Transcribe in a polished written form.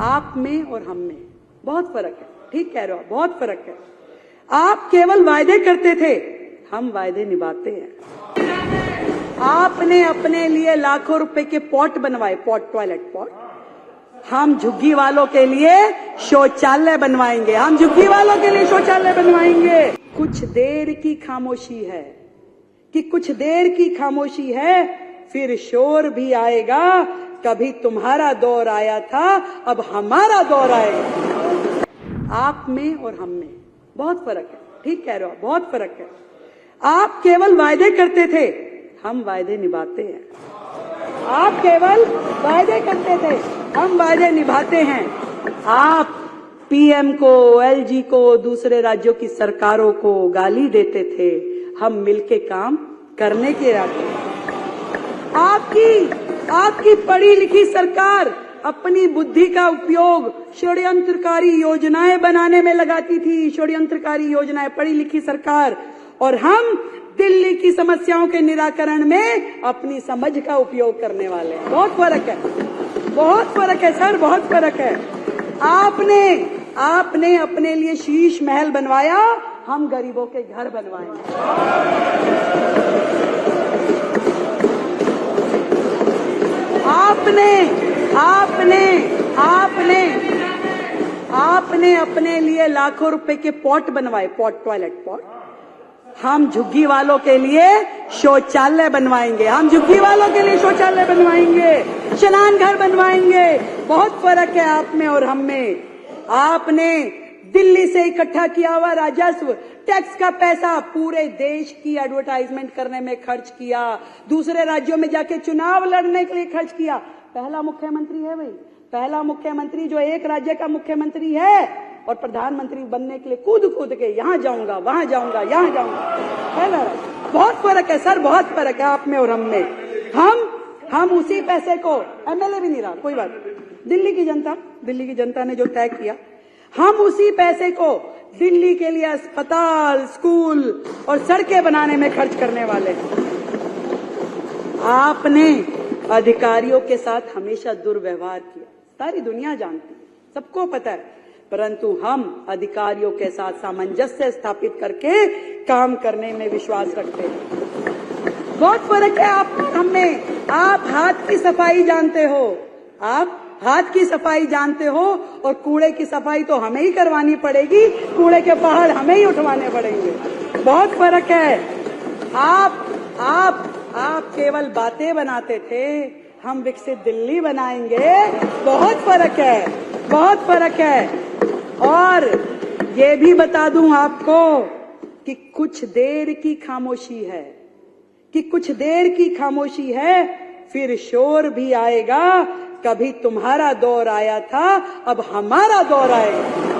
आप में और हम में बहुत फर्क है। ठीक कह रहे हो, बहुत फर्क है। आप केवल वायदे करते थे, हम वायदे निभाते हैं। आपने अपने लिए लाखों रुपए के पॉट बनवाए, पॉट, टॉयलेट पॉट। हम झुग्गी वालों के लिए शौचालय बनवाएंगे, हम झुग्गी वालों के लिए शौचालय बनवाएंगे। कुछ देर की खामोशी है कि कुछ देर की खामोशी है, फिर शोर भी आएगा। कभी तुम्हारा दौर आया था, अब हमारा दौर आएगा। आप में और हम में बहुत फर्क है। ठीक कह रहे हो, बहुत फर्क है। आप केवल वायदे करते थे, हम वायदे निभाते हैं। आप केवल वायदे करते थे, हम वायदे निभाते हैं। आप पीएम को, एलजी को, दूसरे राज्यों की सरकारों को गाली देते थे, हम मिलके काम करने के इरादे। आपकी पढ़ी लिखी सरकार अपनी बुद्धि का उपयोग षड्यंत्रकारी योजनाएं बनाने में लगाती थी, षड्यंत्रकारी योजनाएं, पढ़ी लिखी सरकार। और हम दिल्ली की समस्याओं के निराकरण में अपनी समझ का उपयोग करने वाले हैं। बहुत फर्क है, बहुत फर्क है सर, बहुत फर्क है। आपने अपने लिए शीश महल बनवाया, हम गरीबों के घर बनवाएंगे। आपने अपने लिए लाखों रुपए के पॉट बनवाए, पॉट, टॉयलेट पॉट। हम झुग्गी वालों के लिए शौचालय बनवाएंगे, हम झुग्गी वालों के लिए शौचालय बनवाएंगे, स्नान घर बनवाएंगे। बहुत फर्क है आप में और हम में। आपने दिल्ली से इकट्ठा किया हुआ राजस्व, टैक्स का पैसा पूरे देश की एडवर्टाइजमेंट करने में खर्च किया, दूसरे राज्यों में जाके चुनाव लड़ने के लिए खर्च किया। पहला मुख्यमंत्री है भाई, पहला मुख्यमंत्री जो एक राज्य का मुख्यमंत्री है और प्रधानमंत्री बनने के लिए कूद के यहाँ जाऊंगा, वहां जाऊंगा, यहाँ जाऊंगा। है ना, बहुत फर्क है सर, बहुत फर्क है आप में और हम में। हम उसी पैसे को, एमएलए भी नहीं रहा, कोई बात नहीं, दिल्ली की जनता ने जो तय किया, हम उसी पैसे को दिल्ली के लिए अस्पताल, स्कूल और सड़कें बनाने में खर्च करने वाले हैं। आपने अधिकारियों के साथ हमेशा दुर्व्यवहार किया, सारी दुनिया जानती है, सबको पता है। परंतु हम अधिकारियों के साथ सामंजस्य स्थापित करके काम करने में विश्वास रखते हैं। बहुत फर्क है आप हम में। आप हाथ की सफाई जानते हो, आप हाथ की सफाई जानते हो, और कूड़े की सफाई तो हमें ही करवानी पड़ेगी, कूड़े के पहाड़ हमें ही उठवाने पड़ेंगे। बहुत फर्क है। आप केवल बातें बनाते थे, हम विकसित दिल्ली बनाएंगे। बहुत फर्क है, बहुत फर्क है। और ये भी बता दूं आपको कि कुछ देर की खामोशी है, कि कुछ देर की खामोशी है, फिर शोर भी आएगा। कभी तुम्हारा दौर आया था, अब हमारा दौर आएगा।